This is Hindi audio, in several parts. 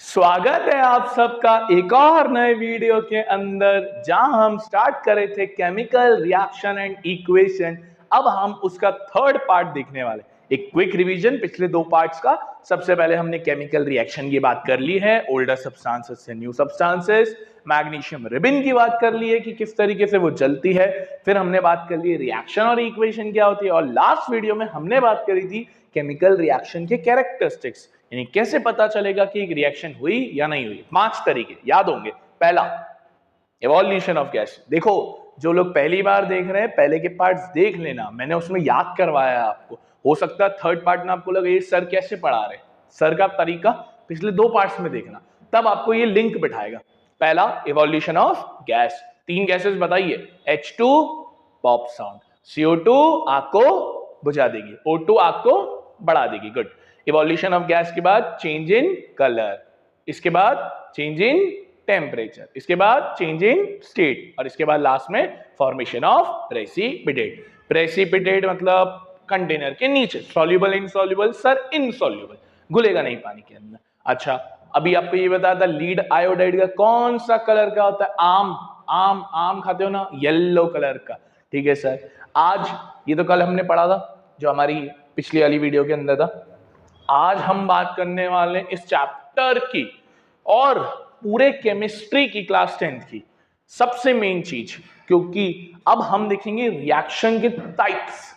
स्वागत है आप सबका एक और नए वीडियो के अंदर, जहां हम स्टार्ट कर रहे थे केमिकल रिएक्शन एंड इक्वेशन। अब हम उसका थर्ड पार्ट देखने वाले। एक क्विक रिवीजन पिछले दो पार्ट्स का। सबसे पहले हमने केमिकल रिएक्शन की बात कर ली है, ओल्डर सब्सटेंसेस से न्यू सब्सटेंसेस। मैग्नीशियम रिबन की बात कर ली है कि किस तरीके से वो जलती है। फिर हमने बात कर ली रिएक्शन और इक्वेशन क्या होती है, और लास्ट वीडियो में हमने बात करी थी केमिकल रिएक्शन के कैरेक्टरिस्टिक्स, यानी कैसे पता चलेगा कि एक रिएक्शन हुई या नहीं हुई। 5 तरीके याद होंगे। पहला, इवोल्यूशन ऑफ गैस। देखो, जो लोग पहली बार देख रहे हैं, पहले के पार्ट्स देख लेना, मैंने उसमें याद करवाया है आपको। हो सकता है थर्ड पार्ट में आपको लगे ये सर कैसे पढ़ा रहे। सर का तरीका पिछले दो पार्ट्स में देखना, तब आपको ये लिंक बिठाएगा। पहला, इवोल्यूशन ऑफ गैस। 3 गैसेस बताइए। H2 पॉप साउंड, CO2 आग को बुझा देगी, O2 आग को बढ़ा देगी। गुड। इवोल्यूशन ऑफ गैस के बाद चेंज इन कलर, इसके बाद चेंज इन टेम्परेचर, इसके बाद चेंज इन स्टेट, और इसके बाद लास्ट में फॉर्मेशन ऑफ प्रेसिपिटेट। प्रेसिपिटेट मतलब कंटेनर के नीचे, सॉल्युबल इनसॉल्युबल। सर इनसॉल्युबल, घुलेगा नहीं पानी के अंदर। अच्छा, अभी आपको ये बताया था लीड आयोडाइड का कौन सा कलर का होता है। आम आम आम खाते हो ना, येलो कलर का। ठीक है सर। आज ये तो कल हमने पढ़ा था, जो हमारी पिछली वाली वीडियो के अंदर था। आज हम बात करने वाले इस चैप्टर की और पूरे केमिस्ट्री की क्लास 10th की सबसे मेन चीज, क्योंकि अब हम देखेंगे रिएक्शन के टाइप्स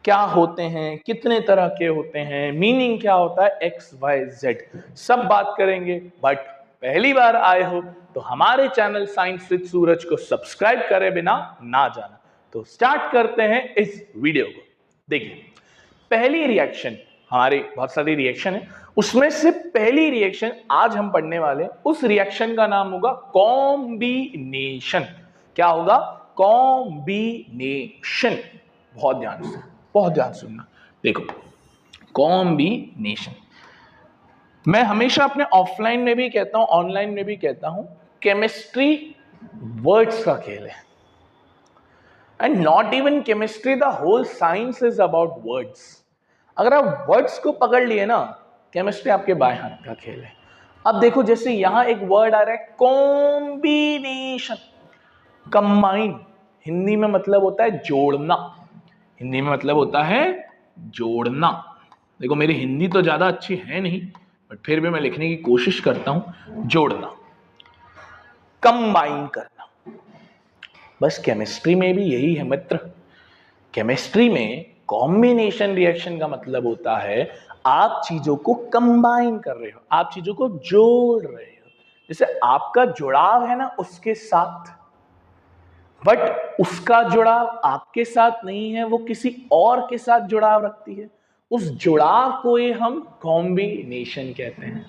क्या होते हैं, कितने तरह के होते हैं, मीनिंग क्या होता है, एक्स वाई जेड सब बात करेंगे। बट पहली बार आए हो तो हमारे चैनल साइंस विद सूरज को सब्सक्राइब करे बिना ना जाना। तो स्टार्ट करते हैं इस वीडियो को। देखिए, पहली रिएक्शन, हमारी बहुत सारी रिएक्शन है, उसमें से पहली रिएक्शन आज हम पढ़ने वाले, उस रिएक्शन का नाम होगा कॉम्बिनेशन। क्या होगा? कॉम्बिनेशन। बहुत ध्यान सुनना। देखो, कॉम्बिनेशन, मैं हमेशा अपने ऑफलाइन में भी कहता हूं, ऑनलाइन में भी कहता हूं, केमिस्ट्री वर्ड्स का खेल है। And not even chemistry, the whole science is about words. अगर आप वर्ड्स को पकड़ लिए ना, केमिस्ट्री आपके बाएं हाथ का खेल है। अब देखो, जैसे यहां एक वर्ड आ रहा है कॉम्बिनेशन, कंबाइन। हिंदी में मतलब होता है जोड़ना। हिंदी में मतलब होता है जोड़ना। देखो, मेरी हिंदी तो ज्यादा अच्छी है नहीं, बट फिर भी मैं लिखने की कोशिश करता हूं। जोड़ना, कंबाइन करना। बस केमिस्ट्री में भी यही है मित्र। केमिस्ट्री में कॉम्बिनेशन रिएक्शन का मतलब होता है आप चीजों को कंबाइन कर रहे हो, आप चीजों को जोड़ रहे हो। जैसे आपका जुड़ाव है ना उसके साथ, बट उसका जुड़ाव आपके साथ नहीं है, वो किसी और के साथ जुड़ाव रखती है। उस जुड़ाव को ही हम कॉम्बिनेशन कहते हैं।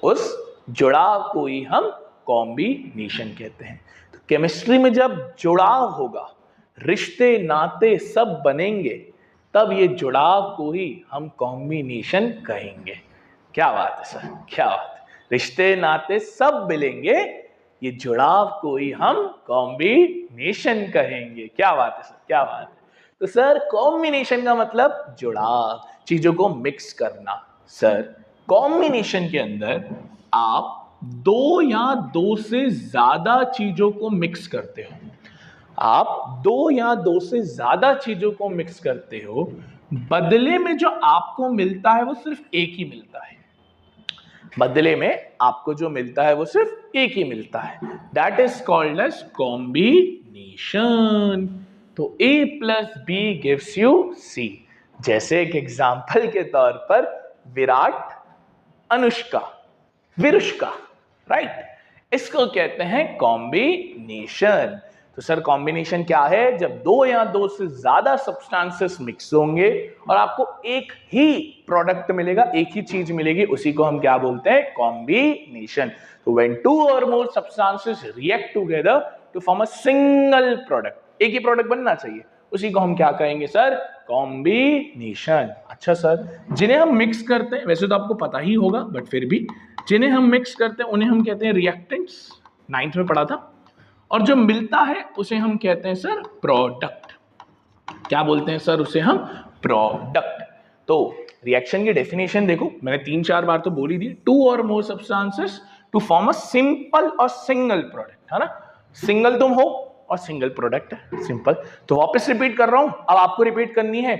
उस जुड़ाव को ही हम कॉम्बिनेशन कहते हैं। तो केमिस्ट्री में जब जुड़ाव होगा, रिश्ते नाते सब बनेंगे, तब ये जुड़ाव को ही हम कॉम्बिनेशन कहेंगे। क्या बात है सर, क्या बात है। रिश्ते नाते सब मिलेंगे, ये जुड़ाव को ही हम कॉम्बिनेशन कहेंगे। क्या बात है सर, क्या बात है। तो सर, कॉम्बिनेशन का मतलब जुड़ाव, चीजों को मिक्स करना। सर, कॉम्बिनेशन के अंदर आप दो या दो से ज्यादा चीजों को मिक्स करते हो। आप दो या दो से ज्यादा चीजों को मिक्स करते हो, बदले में जो आपको मिलता है वो सिर्फ एक ही मिलता है। बदले में आपको जो मिलता है वो सिर्फ एक ही मिलता है। That is called as combination. तो A plus B gives you C। जैसे एक एग्जाम्पल के तौर पर विराट अनुष्का विरुष्का, राइट, इसको कहते हैं कॉम्बिनेशन। तो सर, कॉम्बिनेशन क्या है? जब दो या दो से ज्यादा सब्सटेंसेस मिक्स होंगे और आपको एक ही प्रोडक्ट मिलेगा, एक ही चीज मिलेगी, उसी को हम क्या बोलते हैं? कॉम्बिनेशन। तो व्हेन टू और more substances react together to form a single product, एक ही प्रोडक्ट बनना चाहिए, उसी को हम क्या कहेंगे सर? कॉम्बिनेशन। अच्छा सर, जिन्हें हम मिक्स करते हैं, वैसे तो आपको पता ही होगा, बट फिर भी जिन्हें हम मिक्स करते हैं उन्हें हम कहते हैं रिएक्टेंट्स। 9th में पढ़ा था। और जो मिलता है उसे हम कहते हैं सर प्रोडक्ट। क्या बोलते हैं सर? उसे हम प्रोडक्ट। तो रिएक्शन की डेफिनेशन देखो, मैंने 3-4 बार तो बोल ही दी, 2 और more substances to form a simple और सिंगल प्रोडक्ट, है ना। सिंगल तुम हो और सिंगल प्रोडक्ट है, सिंपल। तो वापस रिपीट कर रहा हूं, अब आपको रिपीट करनी है।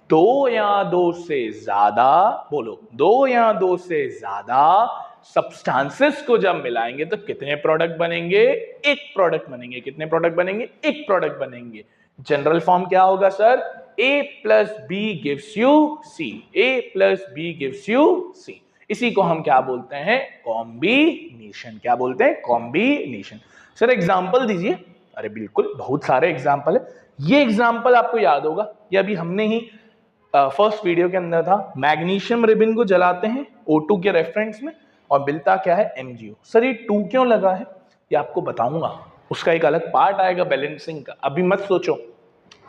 2 या 2 से ज्यादा, बोलो 2 या 2 से ज्यादा सब्सटेंसेस को जब मिलाएंगे तो कितने प्रोडक्ट बनेंगे? एक प्रोडक्ट बनेंगे। कितने प्रोडक्ट बनेंगे? एक प्रोडक्ट बनेंगे। जनरल फॉर्म क्या होगा sir? A plus B gives you C. A plus B gives you C. इसी को हम क्या बोलते हैं? कॉम्बिनेशन। क्या बोलते हैं? कॉम्बिनेशन। सर एग्जाम्पल दीजिए। अरे बिल्कुल, बहुत सारे एग्जाम्पल है। ये एग्जाम्पल आपको याद होगा, ये अभी हमने ही फर्स्ट वीडियो के अंदर था। मैग्नीशियम रिबन को जलाते हैं O2 के रेफरेंस में और मिलता क्या है? MgO। सर ये 2 क्यों लगा है? ये आपको बताऊंगा, उसका एक अलग पार्ट आएगा बैलेंसिंग का। अभी मत सोचो,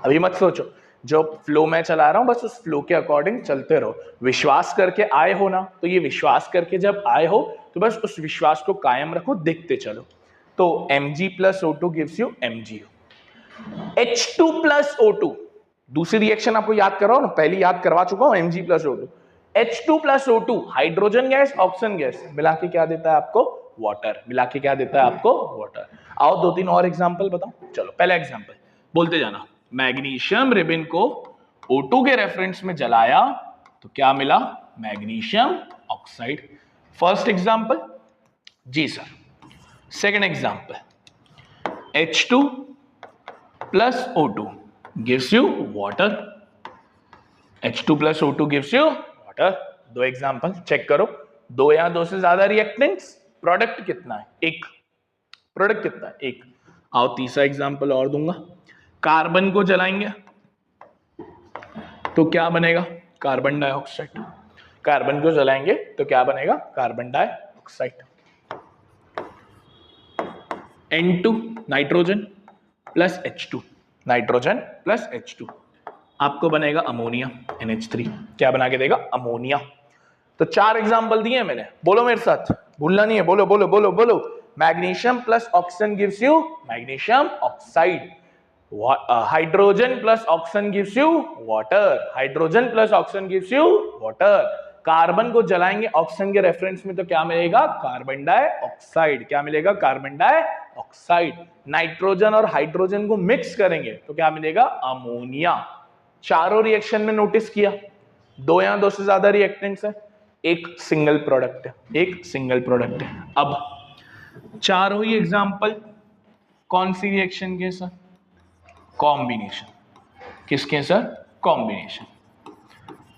अभी मत सोचो, जो फ्लो मैं चला रहा हूं बस उस फ्लो के अकॉर्डिंग चलते रहो। विश्वास करके आए हो ना, तो ये विश्वास करके जब आए हो तो बस उस विश्वास को कायम रखो, देखते चलो। तो Mg plus O2 gives you MgO। H2 plus O2, दूसरी रिएक्शन आपको याद कराओ ना, पहली याद करवा चुका हूं, Mg plus O2। H2 plus O2 hydrogen gas, oxygen gas मिला के क्या देता है आपको? वाटर। मिला के क्या देता है आपको? वाटर। आओ 2-3 और एग्जांपल बताओ। चलो पहला एग्जांपल बोलते जाना। मैग्नीशियम रिबन को O2 के रेफरेंस में जलाया तो क्या मिला? Magnesium oxide. फर्स्ट एग्जांपल जी sir. Second example, H2 plus O2 gives you water। H2 plus O2 gives you water। दो एग्जांपल चेक करो। 2 या 2 से ज्यादा रिएक्टेंट्स, प्रोडक्ट कितना है? एक। प्रोडक्ट कितना है? एक। आओ तीसरा एग्जांपल और दूंगा। कार्बन को जलाएंगे तो क्या बनेगा? Carbon dioxide. कार्बन को जलाएंगे तो क्या बनेगा? Carbon dioxide. N2 nitrogen plus H2, nitrogen plus H2 आपको बनेगा अमोनिया, NH3। क्या बना के देगा? अमोनिया। तो 4 एग्जांपल दिए मैंने, बोलो मेरे साथ, भूलना नहीं है। बोलो बोलो बोलो बोलो। Magnesium plus oxygen gives you magnesium oxide. Hydrogen plus oxygen gives you water. Hydrogen plus oxygen gives you water. Carbon को जलाएंगे ऑक्सीजन के रेफरेंस में तो क्या मिलेगा? Carbon dioxide. क्या मिलेगा? Carbon dioxide. नाइट्रोजन और हाइड्रोजन को मिक्स करेंगे तो क्या मिलेगा? अमोनिया। चारों रिएक्शन में नोटिस किया, 2 या 2 से ज्यादा रिएक्टेंट्स है, एक सिंगल प्रोडक्ट है, एक सिंगल प्रोडक्ट है। अब चारों ही एग्जांपल कौन सी रिएक्शन के सर? कॉम्बिनेशन। किसके सर? कॉम्बिनेशन।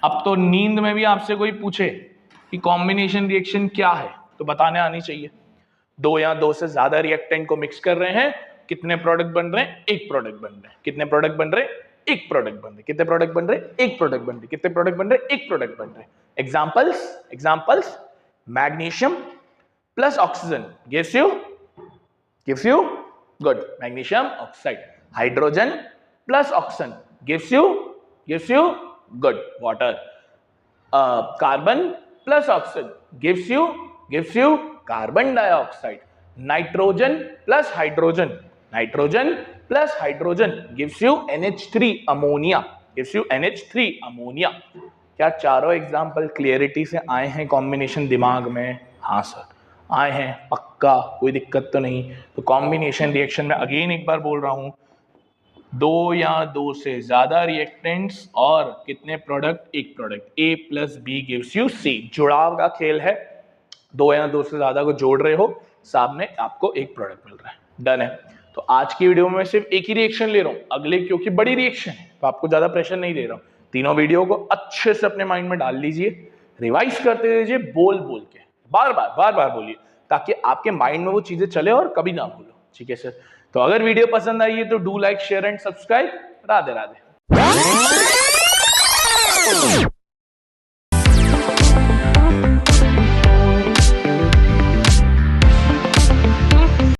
अब तो नींद में भी आपसे कोई पूछे कि कॉम्बिनेशन रिएक्शन क्या है तो बताने आनी चाहिए। 2 या 2 से ज्यादा रिएक्टेंट को मिक्स कर रहे हैं, कितने प्रोडक्ट बन रहे हैं? एक प्रोडक्ट बन रहे हैं। कितने प्रोडक्ट बन रहे हैं? एक प्रोडक्ट बन रहे हैं। कितने प्रोडक्ट बन रहे हैं? एक प्रोडक्ट बन रहे हैं। कितने प्रोडक्ट बन रहे हैं? एक प्रोडक्ट बन रहे हैं। Examples, examples, magnesium plus oxygen gives you good magnesium oxide. Hydrogen plus oxygen gives you good water. Carbon plus oxygen gives you carbon dioxide. Nitrogen plus hydrogen gives you NH3 ammonia. Gives you NH3 ammonia. क्या चारों एग्जांपल क्लियरिटी से आए हैं कॉम्बिनेशन दिमाग में? हाँ सर आए हैं, पक्का, कोई दिक्कत तो नहीं। तो कॉम्बिनेशन रिएक्शन में अगेन एक बार बोल रहा हूं, 2 या 2 से ज्यादा रिएक्टेंट्स और कितने प्रोडक्ट? एक product. A plus B gives you C। जुड़ाव का खेल है, 2 या 2 से ज्यादा को जोड़ रहे हो, सामने आपको एक प्रोडक्ट मिल रहा है। डन है। तो आज की वीडियो में मैं सिर्फ एक ही रिएक्शन ले रहा हूं, अगले क्योंकि बड़ी रिएक्शन है तो आपको ज्यादा प्रेशर नहीं दे रहा हूं। तीनों वीडियो को अच्छे से अपने माइंड में डाल लीजिए, रिवाइज करते रहिए, बोल बोल के बार बार बोलिए, ताकि आपके माइंड में वो चीजें चले और कभी ना भूलो। ठीक है सर। तो अगर वीडियो पसंद आई है तो do like, share and subscribe. Radhe Radhe.